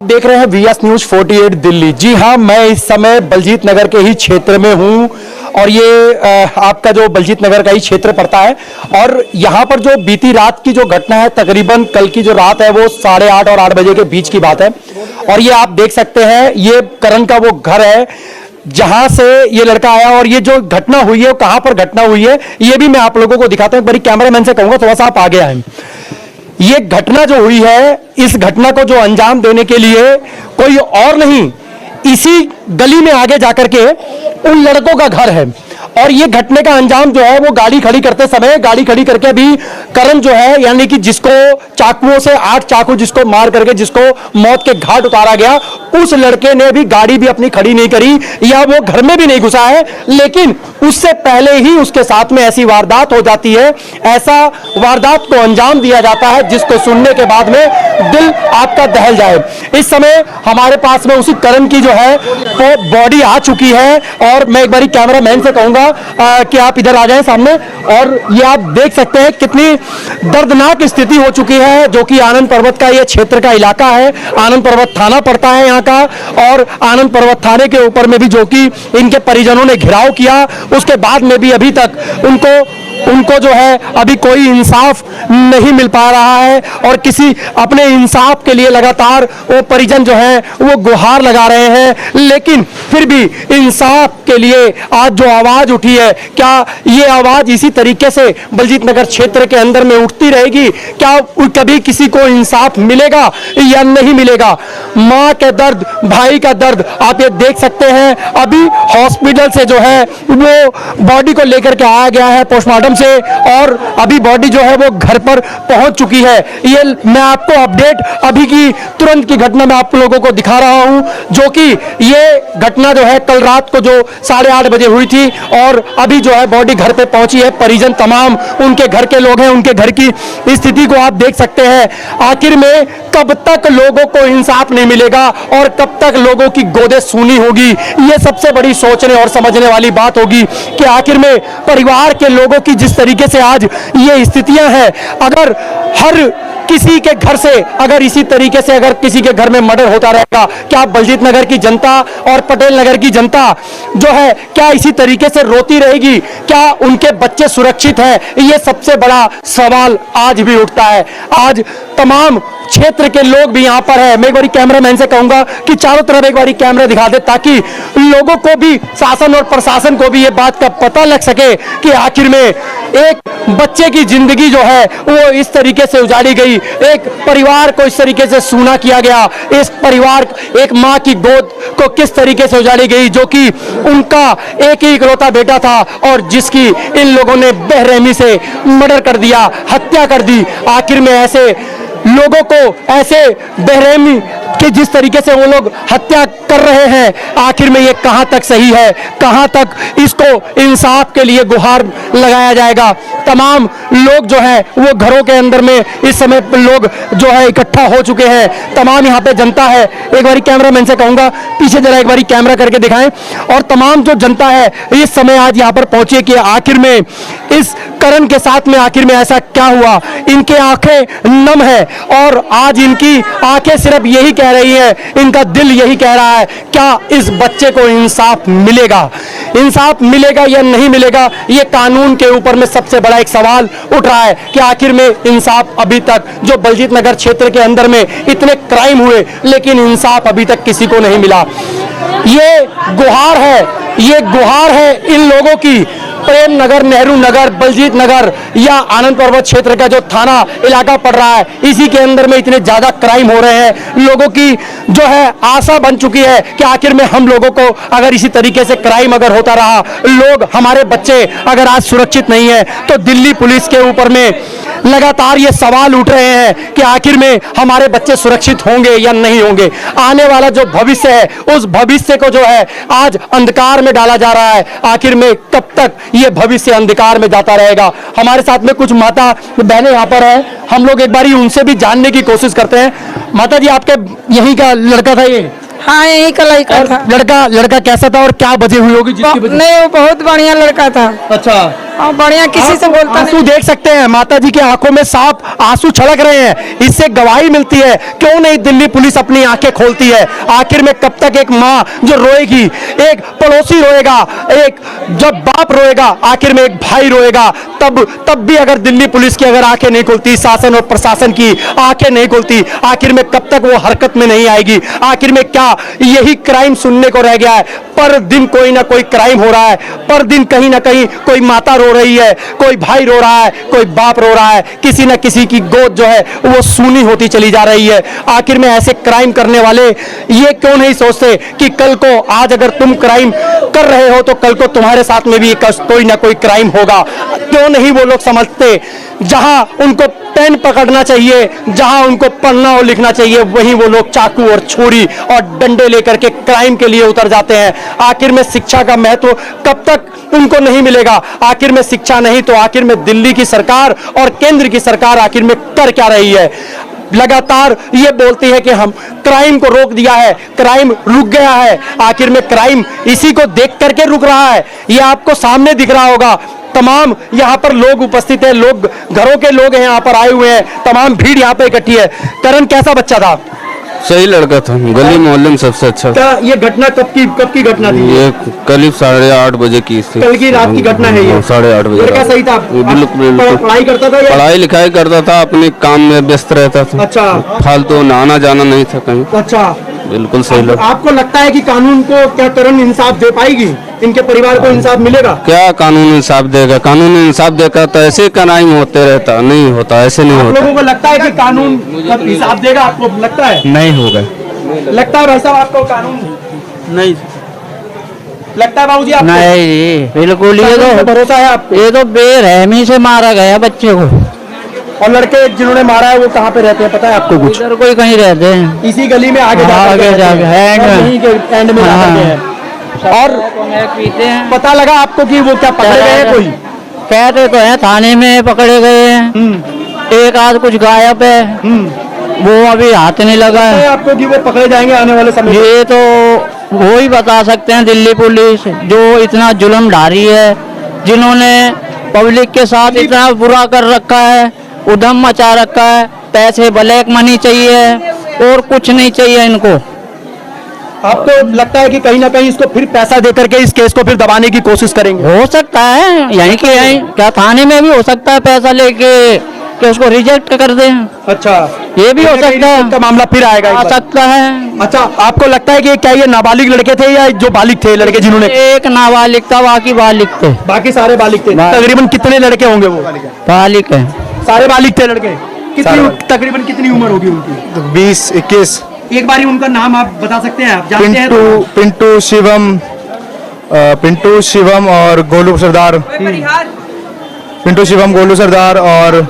देख रहे हैं वीएस न्यूज 48 दिल्ली। जी हां, मैं इस समय बलजीत नगर के ही क्षेत्र में हूं और ये आपका जो बलजीत नगर का ही क्षेत्र पड़ता है। और यहां पर जो बीती रात की जो घटना है, तकरीबन कल की जो रात है वो 8:30 और 8 बजे के बीच की बात है। और ये आप देख सकते हैं, ये करण का वो घर है जहां से ये लड़का आया। और ये जो घटना हुई है वो कहां पर घटना हुई है ये भी मैं आप लोगों को दिखाता हूं। बड़ी कैमरामैन से कहूंगा थोड़ा सा आप आगे आए। ये घटना जो हुई है, इस घटना को जो अंजाम देने के लिए कोई और नहीं, इसी गली में आगे जाकर के उन लड़कों का घर है। और ये घटने का अंजाम जो है वो गाड़ी खड़ी करते समय, गाड़ी खड़ी करके अभी करण जो है, यानी कि जिसको चाकुओं से 8 चाकू जिसको मार करके जिसको मौत के घाट उतारा गया, उस लड़के ने भी गाड़ी भी अपनी खड़ी नहीं करी या वो घर में भी नहीं घुसा है। लेकिन उससे पहले ही उसके साथ में ऐसी वारदात हो जाती है, ऐसा वारदात को अंजाम दिया जाता है जिसको सुनने के बाद में दिल आपका दहल जाए। इस समय हमारे पास में उसी करण की जो है वो बॉडी आ चुकी है। और मैं एक बार कैमरामैन से कहूंगा कि आप इधर आ जाएं सामने। और ये आप देख सकते हैं कितनी दर्दनाक स्थिति हो चुकी है, जो कि आनंद पर्वत का ये क्षेत्र का इलाका है। आनंद पर्वत थाना पड़ता है यहाँ का। और आनंद पर्वत थाने के ऊपर में भी जो कि इनके परिजनों ने घेराव किया, उसके बाद में भी अभी तक उनको जो है अभी कोई इंसाफ नहीं मिल पा रहा है। और किसी अपने इंसाफ के लिए लगातार वो परिजन जो है वो गुहार लगा रहे हैं। लेकिन फिर भी इंसाफ के लिए आज जो आवाज उठी है, क्या ये आवाज इसी तरीके से बलजीत नगर क्षेत्र के अंदर में उठती रहेगी? क्या कभी किसी को इंसाफ मिलेगा या नहीं मिलेगा? मां का दर्द, भाई का दर्द आप ये देख सकते हैं। अभी हॉस्पिटल से जो है वो बॉडी को लेकर के आया गया है पोस्टमार्टम से, और अभी बॉडी जो है वो घर पर पहुंच चुकी है। ये मैं आपको अपडेट अभी की तुरंत की घटना में आप लोगों को दिखा रहा हूं, जो कि ये घटना जो है कल रात को जो 8:30 बजे हुई थी। और अभी जो है बॉडी घर पे पहुंची है। परिजन तमाम उनके घर के लोग हैं, उनके घर की स्थिति को आप देख सकते हैं। आखिर में कब तक लोगों को इंसाफ नहीं मिलेगा और कब तक लोगों की गोदें सूनी होगी, ये सबसे बड़ी सोचने और समझने वाली बात होगी कि आखिर में परिवार के लोगों की जिस तरीके से आज ये स्थितियां हैं, अगर हर किसी के घर से अगर इसी तरीके से अगर किसी के घर में मर्डर होता रहेगा, क्या बलजीत नगर की जनता और पटेल नगर की जनता जो है क्या इसी तरीके से रोती रहेगी? क्या उनके बच्चे सुरक्षित हैं? ये सबसे बड़ा सवाल आज भी उठता है। आज तमाम क्षेत्र के लोग भी यहाँ पर है। मैं एक बारी कैमरामैन से कहूंगा कि चारों तरफ एक बारी कैमरा दिखा दे, ताकि लोगों को भी, शासन और प्रशासन को भी ये बात का पता लग सके कि आखिर में एक बच्चे की जिंदगी जो है वो इस तरीके से उजाड़ी गई, एक परिवार को इस तरीके से सूना किया गया, इस परिवार, एक माँ की गोद को किस तरीके से उजाड़ी गई, जो कि उनका एक ही इकलौता बेटा था और जिसकी इन लोगों ने बेरहमी से मर्डर कर दिया, हत्या कर दी। आखिर में ऐसे लोगों को, ऐसे बेरहमी कि जिस तरीके से वो लोग हत्या कर रहे हैं, आखिर में ये कहां तक सही है, कहां तक इसको इंसाफ के लिए गुहार लगाया जाएगा? तमाम लोग जो है वो घरों के अंदर में इस समय लोग जो है इकट्ठा हो चुके हैं। तमाम यहाँ पे जनता है। एक बारी कैमरामैन से कहूंगा पीछे जरा एक बारी कैमरा करके दिखाएं। और तमाम जो जनता है इस समय आज यहाँ पर पहुंची कि आखिर में इस करण के साथ में आखिर में ऐसा क्या हुआ। इनके आंखें नम है और आज इनकी आंखें सिर्फ यही कह रही है, इनका दिल यही कह रहा है, क्या इस बच्चे को इंसाफ मिलेगा? इंसाफ मिलेगा या नहीं मिलेगा? ये कानून के ऊपर में सबसे बड़ा एक सवाल उठ रहा है कि आखिर में इंसाफ अभी तक जो बलजीत नगर क्षेत्र के अंदर में इतने क्राइम हुए, लेकिन इंसाफ अभी तक किसी को नहीं मिला। ये गुहार है, ये गुहार है इन लोगों की। प्रेम नगर, नेहरू नगर, बलजीत नगर या आनंद पर्वत क्षेत्र का जो थाना इलाका पड़ रहा है, इसी के अंदर में इतने ज्यादा क्राइम हो रहे हैं। लोगों की जो है आशा बन चुकी है कि आखिर में हम लोगों को अगर इसी तरीके से क्राइम अगर होता रहा, लोग, हमारे बच्चे अगर आज सुरक्षित नहीं है, तो दिल्ली पुलिस के ऊपर में लगातार ये सवाल उठ रहे हैं कि आखिर में हमारे बच्चे सुरक्षित होंगे या नहीं होंगे। आने वाला जो भविष्य है, उस भविष्य को जो है आज अंधकार में डाला जा रहा है। आखिर में कब तक ये भविष्य अंधकार में जाता रहेगा? हमारे साथ में कुछ माता बहनें यहाँ पर है, हम लोग एक बारी उनसे भी जानने की कोशिश करते हैं। माता जी, आपके यहीं का लड़का था ये? हाँ, यही का लड़का था। लड़का कैसा था और क्या वजह हुई होगी जिसकी वजह? नहीं, वो बहुत बढ़िया लड़का था। अच्छा, बढ़िया, किसी से बोलता आंसू देख सकते हैं, माता जी की आंखों में साफ आंसू छलक रहे हैं, इससे गवाही मिलती है। क्यों नहीं दिल्ली पुलिस अपनी आंखें खोलती है? आखिर में कब तक एक माँ जो रोएगी, एक पड़ोसी रोएगा, एक जब बाप रोएगा, आखिर में एक भाई रोएगा, तब भी अगर दिल्ली पुलिस की अगर आंखें नहीं खुलती, शासन और प्रशासन की आंखें नहीं खुलती, आखिर में कब तक वो हरकत में नहीं आएगी? आखिर में क्या यही क्राइम सुनने को रह गया है? पर दिन कोई ना कोई क्राइम हो रहा है, पर दिन कहीं ना कहीं कोई माता रो रही है, कोई भाई रो रहा है, कोई बाप रो रहा है, किसी ना किसी की गोद जो है वो सूनी होती चली जा रही है। आखिर में ऐसे क्राइम करने वाले ये क्यों नहीं सोचते कि कल को, आज अगर तुम क्राइम कर रहे हो तो कल को तुम्हारे साथ में भी कोई ना कोई क्राइम होगा? क्यों नहीं वो लोग समझते? जहां उनको पेन पकड़ना चाहिए, जहां उनको पढ़ना और लिखना चाहिए, वहीं वो लोग चाकू और छुरी और डंडे लेकर के क्राइम के लिए उतर जाते हैं। आखिर में शिक्षा का महत्व कब तक उनको नहीं मिलेगा? आखिर में शिक्षा नहीं तो आखिर में दिल्ली की सरकार और केंद्र की सरकार आखिर में कर क्या रही है? लगातार ये बोलती है कि हम क्राइम को रोक दिया है, क्राइम रुक गया है। आखिर में क्राइम इसी को देख करके रुक रहा है। ये आपको सामने दिख रहा होगा, तमाम यहाँ पर लोग उपस्थित हैं, लोग घरों के लोग हैं, यहाँ पर आए हुए हैं, तमाम भीड़ यहाँ पे इकट्ठी है। करण कैसा बच्चा था? सही लड़का था, गली मोहल्ले में सबसे अच्छा। क्या ये घटना कब की घटना थी? ये करीब 8:30 बजे की थी। कल की रात की घटना है ये? 8:30 बजे। लड़का सही था? बिल्कुल। पढ़ाई करता था या? पढ़ाई लिखाई करता था, अपने काम में व्यस्त रहता था। अच्छा। फालतू आना जाना नहीं था कहीं। अच्छा, बिल्कुल सही लड़का। आपको लगता है कि कानून को क्या करण इंसाफ दे पाएगी? इनके परिवार को इंसाफ मिलेगा? क्या कानून इंसाफ देगा? कानून इंसाफ देगा तो ऐसे क्राइम होते रहता, नहीं होता, ऐसे नहीं आप होता। लोगों को लगता है कि कानून इंसाफ देगा? आपको लगता है? नहीं होगा। लगता है भाई साहब आपको कानून नहीं लगता है? बाबूजी आपको नहीं, बिल्कुल। कानून पे भरोसा है आपको? ये तो बेरहमी से मारा गया बच्चे को। और लड़के जिन्होंने मारा है वो कहाँ पे रहते हैं, पता है आपको कुछ? इधर कोई कहीं रहते हैं, इसी गली में आगे आगे जाके एंड में जाकर के हैं। और पीते हैं। पता लगा आपको कि वो क्या पकड़े गए हैं? कोई कहते तो है थाने में पकड़े गए हैं, एक आध कुछ गायब है, वो अभी हाथ नहीं लगा पता है है। आपको कि वो पकड़े जाएंगे आने वाले समय में? ये तो वो ही बता सकते हैं, दिल्ली पुलिस जो इतना जुल्म ढा रही है, जिन्होंने पब्लिक के साथ इतना बुरा कर रखा है, उधम मचा रखा है। पैसे ब्लैक मनी चाहिए और कुछ नहीं चाहिए इनको। आपको लगता है कि कहीं ना कहीं इसको फिर पैसा देकर के इस केस को फिर दबाने की कोशिश करेंगे? हो सकता है, यहीं के यहीं क्या थाने में भी हो सकता है पैसा लेके कि उसको रिजेक्ट कर दें। अच्छा, ये भी हो सकता है, का मामला फिर आएगा आ एक बार। सकता है। अच्छा, आपको लगता है कि क्या ये नाबालिग लड़के थे या जो बालिग थे लड़के जिन्होंने? एक नाबालिग था, बाकी बालिग थे। बाकी सारे बालिग थे। बालिग। तकरीबन कितने लड़के होंगे वो? बालिग है। सारे बालिग थे लड़के। तकरीबन कितनी उम्र होगी उनकी? 20-21। एक बारी उनका नाम आप बता सकते हैं? आप जानते हैं? पिंटू शिवम और गोलू सरदार। पिंटू शिवम, गोलू सरदार और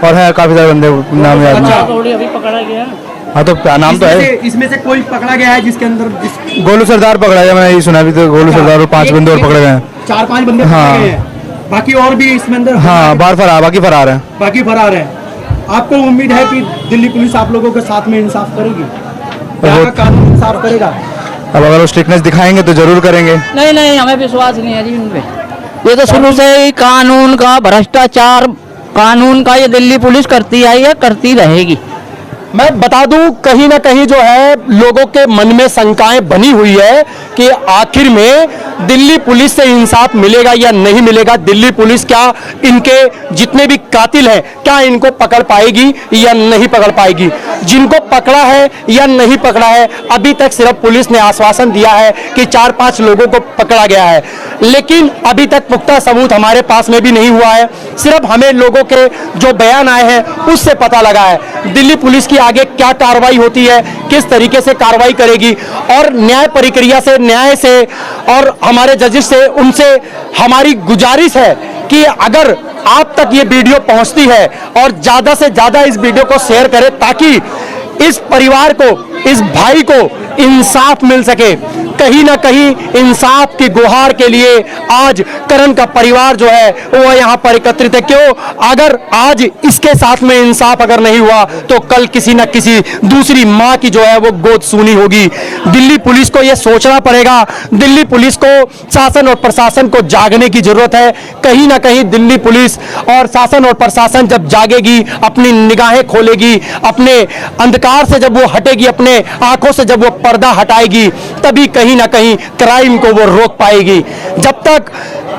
है काफी सारे बंदे, नाम याद नहीं। थोड़ी अभी पकड़ा गया। हाँ तो नाम तो है। इसमें से कोई पकड़ा गया है जिसके अंदर गोलू सरदार पकड़ा गया, मैंने ये सुना भी। तो गोलू सरदार और 5 बंदे और पकड़े गए हैं। 4-5 बंदे हाँ। पकड़े गए हैं, बाकी और भी इसमें अंदर? हाँ, बाकी फरार है। बाकी फरार है। आपको उम्मीद है कि दिल्ली पुलिस आप लोगों के साथ में इंसाफ करेगी? यहाँ का कानून इंसाफ करेगा? अब अगर वो स्ट्रिक्टनेस दिखाएंगे तो जरूर करेंगे। नहीं, हमें विश्वास नहीं है जी उन पे। ये तो शुरू से ही कानून का भ्रष्टाचार, कानून का ये दिल्ली पुलिस करती आई है, करती रहेगी। मैं बता दूं, कहीं ना कहीं जो है लोगों के मन में शंकाएं बनी हुई है कि आखिर में दिल्ली पुलिस से इंसाफ मिलेगा या नहीं मिलेगा। दिल्ली पुलिस क्या इनके जितने भी कातिल हैं क्या इनको पकड़ पाएगी या नहीं पकड़ पाएगी? जिनको पकड़ा है या नहीं पकड़ा है, अभी तक सिर्फ पुलिस ने आश्वासन दिया है कि 4-5 लोगों को पकड़ा गया है, लेकिन अभी तक पुख्ता सबूत हमारे पास में भी नहीं हुआ है। सिर्फ हमें लोगों के जो बयान आए हैं उससे पता लगा है। दिल्ली पुलिस की आगे क्या कार्रवाई होती है, किस तरीके से कार्रवाई करेगी, और न्याय प्रक्रिया से, न्याय से और हमारे जजेस से, उनसे हमारी गुजारिश है कि अगर आप तक ये वीडियो पहुंचती है और ज्यादा से ज्यादा इस वीडियो को शेयर करें ताकि इस परिवार को, इस भाई को इंसाफ मिल सके। कहीं ना कहीं इंसाफ की गुहार के लिए आज करण का परिवार जो है वो यहाँ पर एकत्रित है। क्यों? अगर आज इसके साथ में इंसाफ अगर नहीं हुआ तो कल किसी न किसी दूसरी माँ की जो है वो गोद सूनी होगी। दिल्ली पुलिस को ये सोचना पड़ेगा, दिल्ली पुलिस को, शासन और प्रशासन को जागने की जरूरत है। कहीं ना कहीं दिल्ली पुलिस और शासन और प्रशासन जब जागेगी, अपनी निगाहें खोलेगी, अपने अंधकार से जब वो हटेगी, अपने आंखों से जब वो पर्दा हटाएगी, तभी कहीं ना कहीं क्राइम को वो रोक पाएगी। जब तक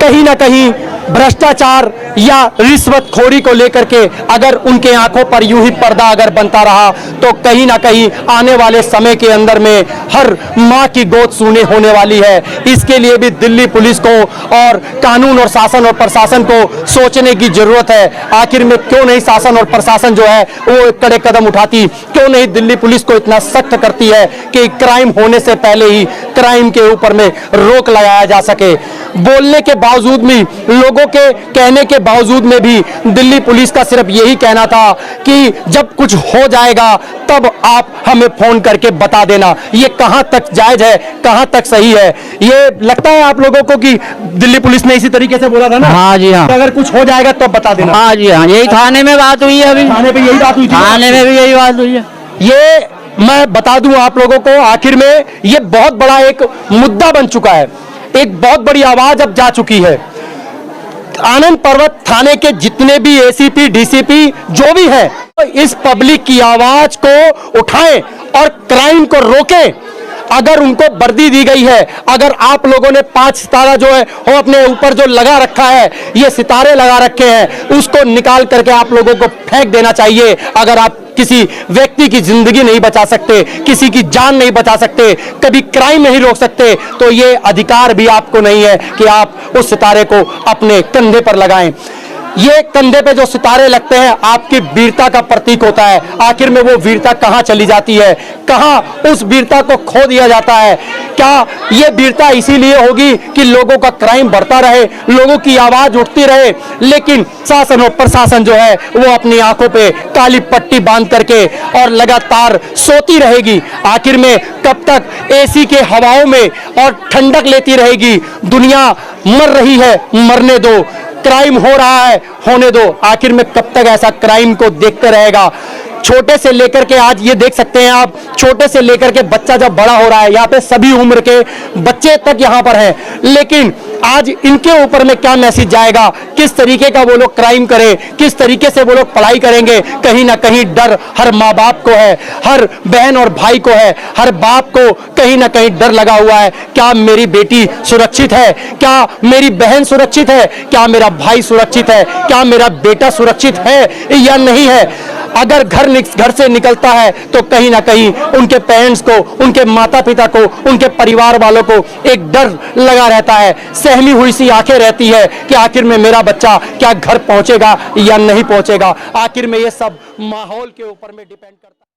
कहीं ना कहीं भ्रष्टाचार या रिश्वतखोरी को लेकर के अगर उनके आंखों पर यूं ही पर्दा अगर बनता रहा तो कहीं ना कहीं आने वाले समय के अंदर में हर मां की गोद सूने होने वाली है। इसके लिए भी दिल्ली पुलिस को और कानून और शासन और प्रशासन को सोचने की जरूरत है। आखिर में क्यों नहीं शासन और प्रशासन जो है वो कड़े कदम उठाती, क्यों नहीं दिल्ली पुलिस को इतना सख्त करती है कि क्राइम होने से पहले ही क्राइम के ऊपर में रोक लगाया जा सके। बोलने के बावजूद भी, लोगों के कहने के बावजूद में भी दिल्ली पुलिस का सिर्फ यही कहना था कि जब कुछ हो जाएगा तब आप हमें फोन करके बता देना। ये कहां तक जायज है, कहां तक सही है? ये लगता है आप लोगों को कि दिल्ली पुलिस ने इसी तरीके से बोला था ना? हाँ जी हाँ। कि अगर कुछ हो जाएगा तो बता देना। हाँ जी हाँ, यही थाने में बात हुई है। अभी थाने पे यही बात हुई थी। थाने में भी यही बात हुई है। ये मैं बता दूं आप लोगों को, आखिर में ये बहुत बड़ा एक मुद्दा बन चुका है, एक बहुत बड़ी आवाज अब जा चुकी है। आनंद पर्वत थाने के जितने भी एसीपी, डीसीपी जो भी हैं, तो इस पब्लिक की आवाज को उठाएं और क्राइम को रोकें। अगर उनको वर्दी दी गई है, अगर आप लोगों ने 5 सितारा जो है वो अपने ऊपर जो लगा रखा है, ये सितारे लगा रखे हैं, उसको निकाल करके आप लोगों को फेंक देना चाहिए। अगर आप किसी व्यक्ति की जिंदगी नहीं बचा सकते, किसी की जान नहीं बचा सकते, कभी क्राइम नहीं रोक सकते, तो ये अधिकार भी आपको नहीं है कि आप उस सितारे को अपने कंधे पर लगाएं। ये कंधे पे जो सितारे लगते हैं आपकी वीरता का प्रतीक होता है। आखिर में वो वीरता कहां चली जाती है, कहां उस वीरता को खो दिया जाता है? क्या ये वीरता इसीलिए होगी कि लोगों का क्राइम बढ़ता रहे, लोगों की आवाज उठती रहे, लेकिन शासन और प्रशासन जो है वो अपनी आंखों पे काली पट्टी बांध करके और लगातार सोती रहेगी? आखिर में कब तक एसी के हवाओं में और ठंडक लेती रहेगी? दुनिया मर रही है, मरने दो। क्राइम हो रहा है, होने दो। आखिर में कब तक ऐसा क्राइम को देखते रहेगा? छोटे से लेकर के आज ये देख सकते हैं आप, छोटे से लेकर के बच्चा जब बड़ा हो रहा है, यहाँ पे सभी उम्र के बच्चे तक यहाँ पर हैं, लेकिन आज इनके ऊपर में क्या मैसेज जाएगा? किस तरीके का वो लोग क्राइम करें, किस तरीके से वो लोग पढ़ाई करेंगे? कहीं ना कहीं डर हर माँ बाप को है, हर बहन और भाई को है, हर बाप को कहीं ना कहीं डर लगा हुआ है। क्या मेरी बेटी सुरक्षित है? क्या मेरी बहन सुरक्षित है? क्या मेरा भाई सुरक्षित है? क्या मेरा बेटा सुरक्षित है या नहीं है? अगर घर से निकलता है तो कहीं ना कहीं उनके पेरेंट्स को, उनके माता पिता को, उनके परिवार वालों को एक डर लगा रहता है, सहमी हुई सी आंखें रहती है कि आखिर में मेरा बच्चा क्या घर पहुंचेगा या नहीं पहुंचेगा। आखिर में ये सब माहौल के ऊपर में डिपेंड करता है।